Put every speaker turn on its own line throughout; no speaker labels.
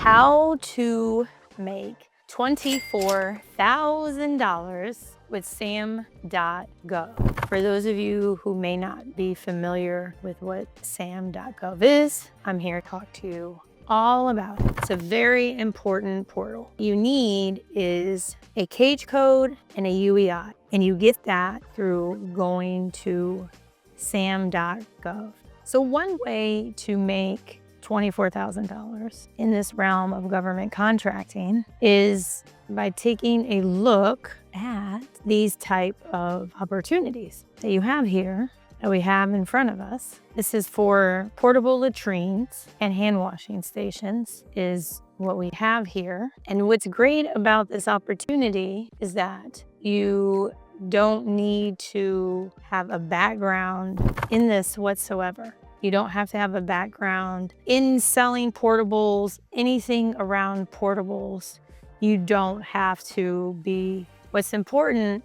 How to make $24,000 with Sam.Gov. For those of you who may not be familiar with what Sam.Gov is, I'm here to talk to you all about it. It's a very important portal. You need is a cage code and a UEI, and you get that through going to Sam.Gov. So one way to make $24,000 in this realm of government contracting is by taking a look at these type of opportunities that you have here, that we have in front of us. This is for portable latrines and hand washing stations is what we have here. And what's great about this opportunity is that you don't need to have a background in this whatsoever. You don't have to have a background in selling portables, anything around portables. You don't have to be. What's important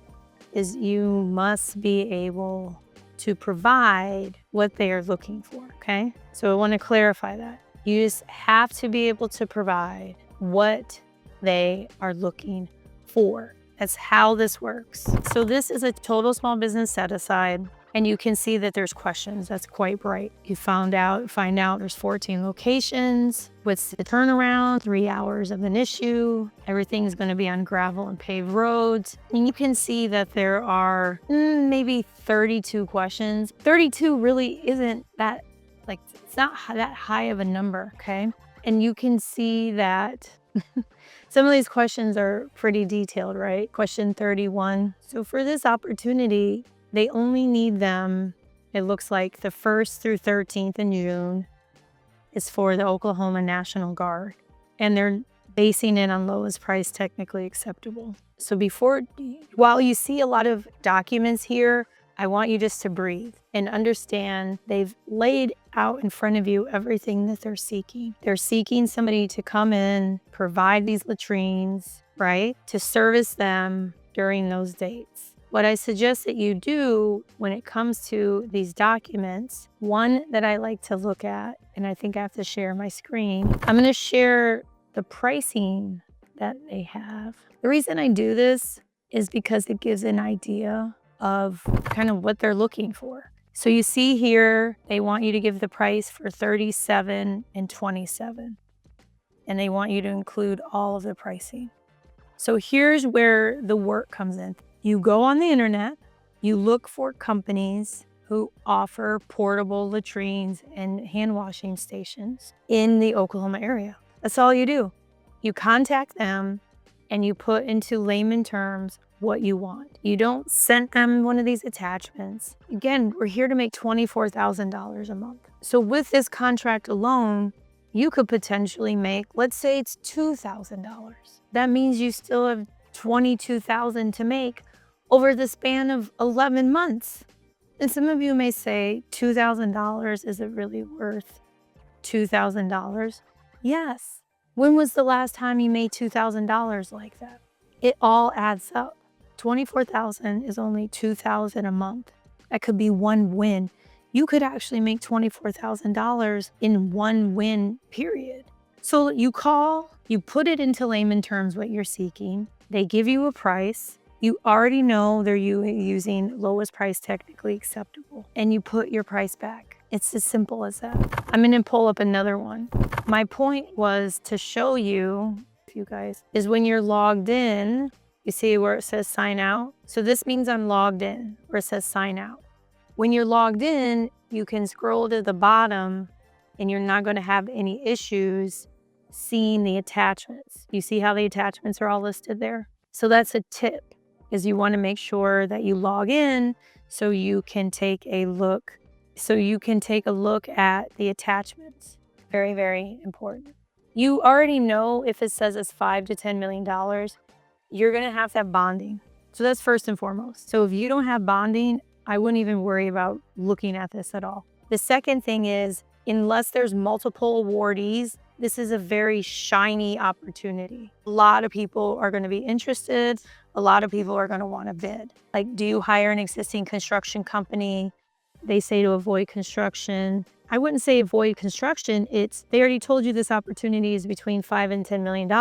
is you must be able to provide what they are looking for, okay? So I want to clarify that. You just have to be able to provide what they are looking for. That's how this works. So this is a total small business set aside. And you can see that there's questions. That's quite bright. You find out there's 14 locations. What's the turnaround? 3 hours of an issue. Everything's going to be on gravel and paved roads. And you can see that there are maybe 32 questions. 32 really isn't that, it's not that high of a number, okay? And you can see that some of these questions are pretty detailed, right? Question 31. So for this opportunity, they only need them, it looks like the 1st through 13th in June is for the Oklahoma National Guard. And they're basing it on lowest price technically acceptable. So while you see a lot of documents here, I want you just to breathe and understand they've laid out in front of you everything that they're seeking. They're seeking somebody to come in, provide these latrines, right? To service them during those dates. What I suggest that you do when it comes to these documents, one that I like to look at, and I think I have to share my screen, I'm going to share the pricing that they have. The reason I do this is because it gives an idea of kind of what they're looking for. So you see here, they want you to give the price for 37 and 27, and they want you to include all of the pricing. So here's where the work comes in. You go on the internet, you look for companies who offer portable latrines and hand washing stations in the Oklahoma area. That's all you do. You contact them and you put into layman terms what you want. You don't send them one of these attachments. Again, we're here to make $24,000 a month. So with this contract alone, you could potentially make, let's say it's $2,000. That means you still have $22,000 to make over the span of 11 months. And some of you may say, $2,000, is it really worth $2,000? Yes. When was the last time you made $2,000 like that? It all adds up. $24,000 is only $2,000 a month. That could be one win. You could actually make $24,000 in one win period. So you call, you put it into layman terms what you're seeking. They give you a price. You already know they're using lowest price technically acceptable, and you put your price back. It's as simple as that. I'm going to pull up another one. My point was to show you guys, is when you're logged in, you see where it says sign out? So this means I'm logged in, where it says sign out. When you're logged in, you can scroll to the bottom and you're not going to have any issues seeing the attachments. You see how the attachments are all listed there? So that's a tip, is you want to make sure that you log in so you can take a look. At the attachments. Very, very important. You already know if it says it's $5 to $10 million, you're going to have bonding. So that's first and foremost. So if you don't have bonding, I wouldn't even worry about looking at this at all. The second thing is, unless there's multiple awardees, this is a very shiny opportunity. A lot of people are going to be interested. A lot of people are going to want to bid. Like, do you hire an existing construction company? They say to avoid construction. I wouldn't say avoid construction. It's they already told you this opportunity is between $5 and $10 million.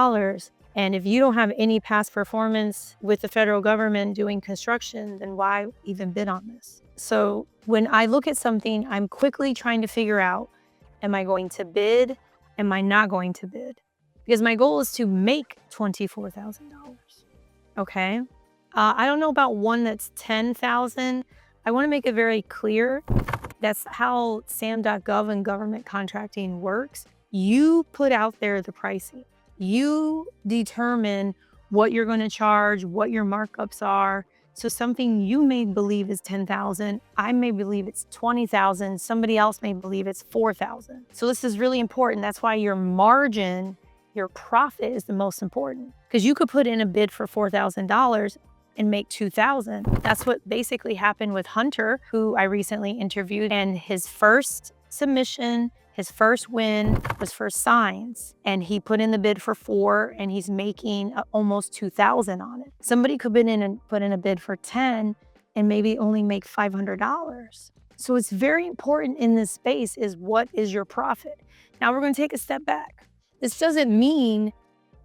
And if you don't have any past performance with the federal government doing construction, then why even bid on this? So when I look at something, I'm quickly trying to figure out, am I going to bid? Am I not going to bid? Because my goal is to make $24,000. Okay. I don't know about one that's 10,000. I want to make it very clear. That's how Sam.Gov and government contracting works. You put out there the pricing. You determine what you're going to charge, what your markups are. So something you may believe is 10,000, I may believe it's 20,000, somebody else may believe it's 4,000. So this is really important. That's why your margin, your profit is the most important, because you could put in a bid for $4,000 and make 2,000. That's what basically happened with Hunter, who I recently interviewed, and his first submission, his first win was for signs, and he put in the bid for 4, and he's making almost 2,000 on it. Somebody could put in a bid for 10 and maybe only make $500. So it's very important in this space is what is your profit. Now we're going to take a step back. This doesn't mean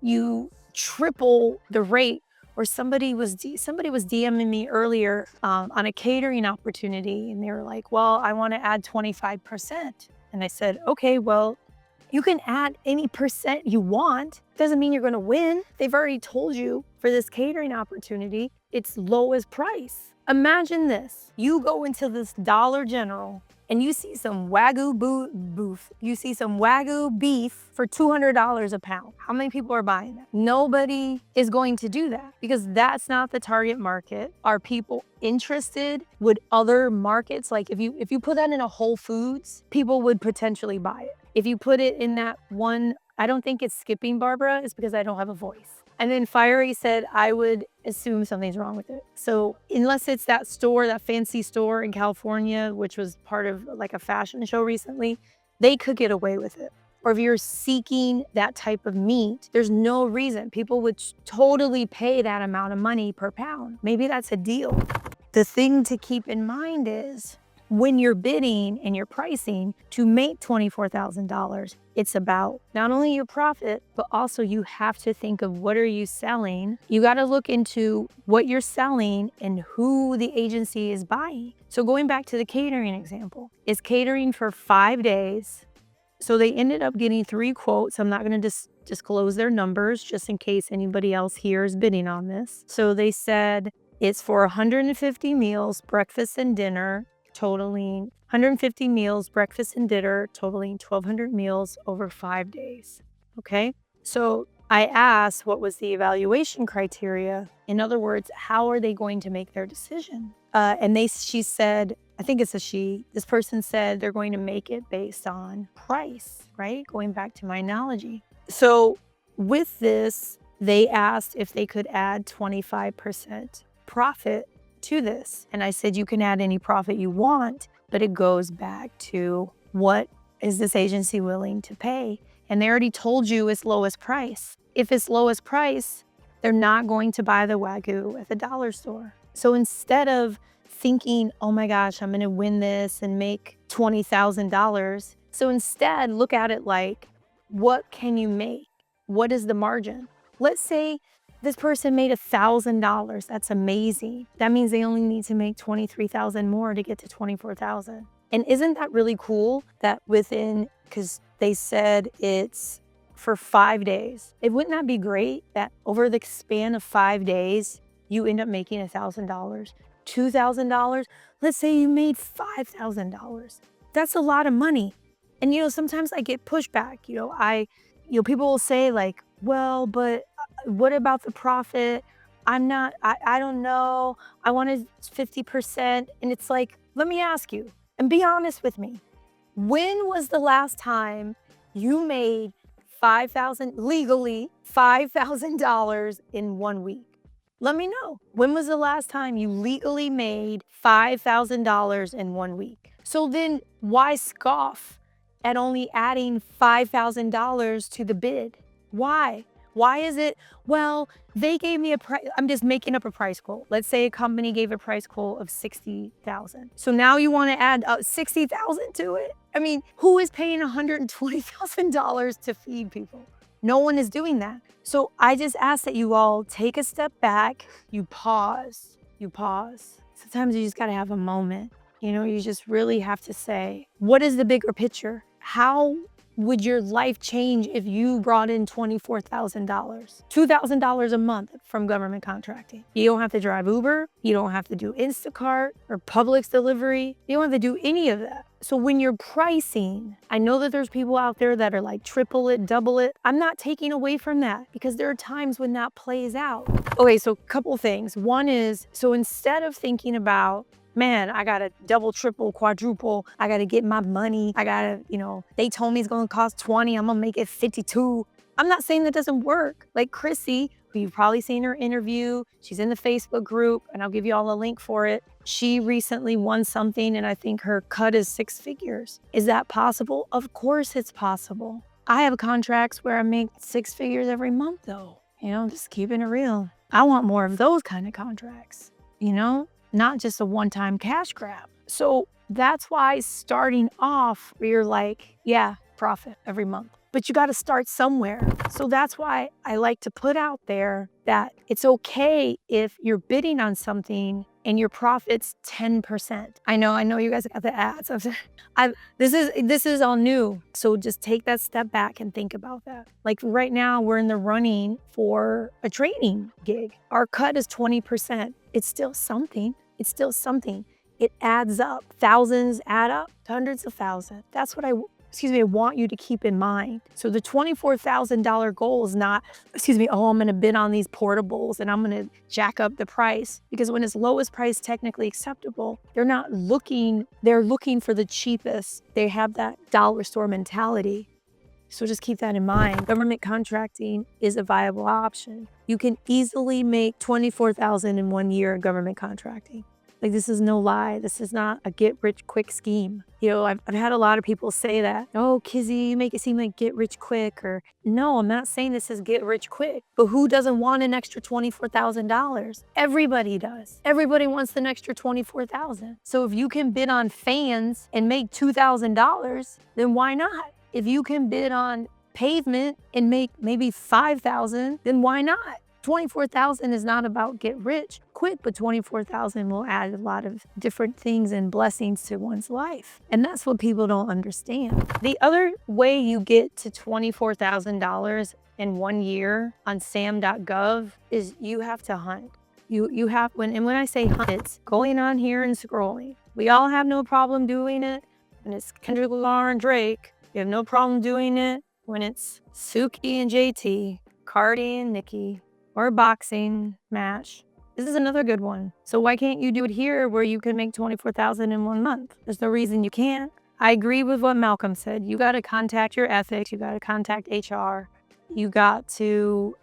you triple the rate. Or somebody was DMing me earlier on a catering opportunity, and they were like, well, I want to add 25%. And I said, okay, well, you can add any percent you want. Doesn't mean you're going to win. They've already told you for this catering opportunity, it's lowest price. Imagine this. You go into this Dollar General and you see some you see some Wagyu beef for $200 a pound. How many people are buying that? Nobody is going to do that, because that's not the target market. Are people interested? Would other markets, like if you put that in a Whole Foods, people would potentially buy it. If you put it in that one, I don't think it's skipping, Barbara, it's because I don't have a voice. And then Fiery said, I would assume something's wrong with it. So unless it's that store, that fancy store in California, which was part of like a fashion show recently, they could get away with it. Or if you're seeking that type of meat, there's no reason. People would totally pay that amount of money per pound. Maybe that's a deal. The thing to keep in mind is when you're bidding and you're pricing to make $24,000, it's about not only your profit, but also you have to think of what are you selling. You got to look into what you're selling and who the agency is buying. So going back to the catering example, it's catering for 5 days. So they ended up getting 3 quotes. I'm not going to disclose their numbers just in case anybody else here is bidding on this. So they said it's for 150 meals, breakfast and dinner, totaling 150 meals, breakfast and dinner, totaling 1,200 meals over 5 days. Okay. So I asked what was the evaluation criteria. In other words, how are they going to make their decision? She said, I think it's a she, this person said they're going to make it based on price, right? Going back to my analogy. So with this, they asked if they could add 25% profit to this. And I said, you can add any profit you want, but it goes back to what is this agency willing to pay? And they already told you it's lowest price. If it's lowest price, they're not going to buy the Wagyu at the dollar store. So instead of thinking, oh my gosh, I'm going to win this and make $20,000. So instead, look at it like, what can you make? What is the margin? Let's say this person made $1,000. That's amazing. That means they only need to make 23,000 more to get to 24,000. And isn't that really cool that because they said it's for 5 days. Wouldn't that be great that over the span of 5 days, you end up making $1,000, $2,000? Let's say you made $5,000. That's a lot of money. And, sometimes I get pushback, people will say like, well, but what about the profit? I don't know. I wanted 50%. And it's like, let me ask you and be honest with me. When was the last time you made legally $5,000 in 1 week? Let me know. When was the last time you legally made $5,000 in 1 week? So then why scoff at only adding $5,000 to the bid? Why? Why is it, well, they gave me a price, I'm just making up a price quote. Let's say a company gave a price quote of 60,000. So now you want to add 60,000 to it? I mean, who is paying $120,000 to feed people? No one is doing that. So I just ask that you all take a step back, you pause. Sometimes you just gotta have a moment. You just really have to say, what is the bigger picture? How would your life change if you brought in $24,000, $2,000 a month from government contracting? You don't have to drive Uber. You don't have to do Instacart or Publix delivery. You don't have to do any of that. So when you're pricing, I know that there's people out there that are like triple it, double it. I'm not taking away from that because there are times when that plays out. Okay, so a couple things. One is, so instead of thinking about, man, I gotta double, triple, quadruple. I gotta get my money. I gotta, they told me it's gonna cost 20. I'm gonna make it 52. I'm not saying that doesn't work. Like Chrissy, who you've probably seen her interview, she's in the Facebook group, and I'll give you all a link for it. She recently won something, and I think her cut is 6 figures. Is that possible? Of course it's possible. I have contracts where I make 6 figures every month, though. Just keeping it real. I want more of those kind of contracts, not just a one-time cash grab. So that's why starting off, you're like, yeah, profit every month. But you got to start somewhere. So that's why I like to put out there that it's okay if you're bidding on something and your profit's 10%. I know you guys got the ads. This is all new. So just take that step back and think about that. Like right now we're in the running for a training gig. Our cut is 20%. It's still something. It adds up. Thousands add up to hundreds of thousands. That's what I want you to keep in mind. So the $24,000 goal is not, I'm gonna bid on these portables and I'm gonna jack up the price. Because when it's lowest price technically acceptable, they're looking for the cheapest. They have that dollar store mentality. So just keep that in mind. Government contracting is a viable option. You can easily make $24,000 in 1 year in government contracting. Like, this is no lie. This is not a get rich quick scheme. I've had a lot of people say that, oh, Kizzy, you make it seem like get rich quick, or no, I'm not saying this is get rich quick, but who doesn't want an extra $24,000? Everybody does. Everybody wants an extra $24,000. So if you can bid on fans and make $2,000, then why not? If you can bid on pavement and make maybe $5,000, then why not? $24,000 is not about get rich quick, but $24,000 will add a lot of different things and blessings to one's life. And that's what people don't understand. The other way you get to $24,000 in 1 year on Sam.Gov is you have to hunt. When I say hunt, it's going on here and scrolling. We all have no problem doing it when it's Kendrick Lamar and Drake. You have no problem doing it when it's Suki and JT, Cardi and Nicki, or a boxing match. This is another good one. So why can't you do it here where you can make $24,000 in 1 month? There's no reason you can't. I agree with what Malcolm said. You got to contact your ethics. You got to contact HR. You got to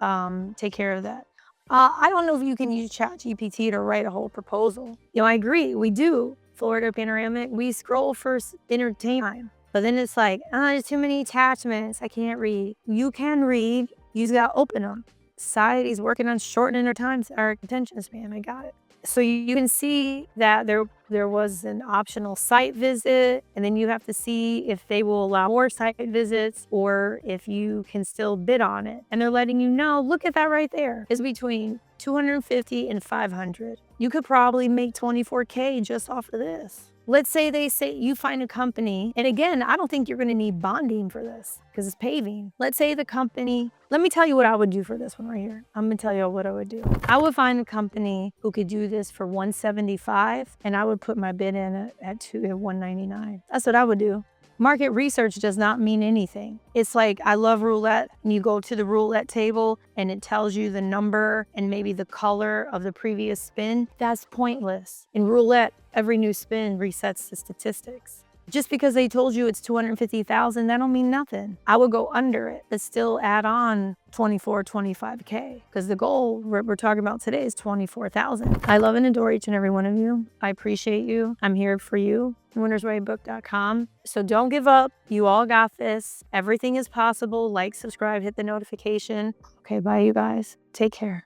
take care of that. I don't know if you can use ChatGPT to write a whole proposal. I agree. We do. Florida Panoramic, we scroll for entertainment. But then it's like, there's too many attachments. I can't read. You can read. You just got to open them. Society's working on shortening our attention span. I got it. So you can see that there was an optional site visit, and then you have to see if they will allow more site visits or if you can still bid on it. And they're letting you know, look at that right there. It's between $250 and $500. You could probably make $24K just off of this. Let's say you find a company, and again, I don't think you're gonna need bonding for this because it's paving. Let's say the company, let me tell you what I would do for this one right here. I'm gonna tell you what I would do. I would find a company who could do this for $175, and I would put my bid in at $199. That's what I would do. Market research does not mean anything. It's like, I love roulette, and you go to the roulette table and it tells you the number and maybe the color of the previous spin. That's pointless. In roulette, every new spin resets the statistics. Just because they told you it's $250,000, that don't mean nothing. I would go under it, but still add on 24, 25K, because the goal we're talking about today is 24,000. I love and adore each and every one of you. I appreciate you. I'm here for you. winnersweddingbook.com. So don't give up. You all got this. Everything is possible. Like, subscribe, hit the notification. Okay, bye, you guys. Take care.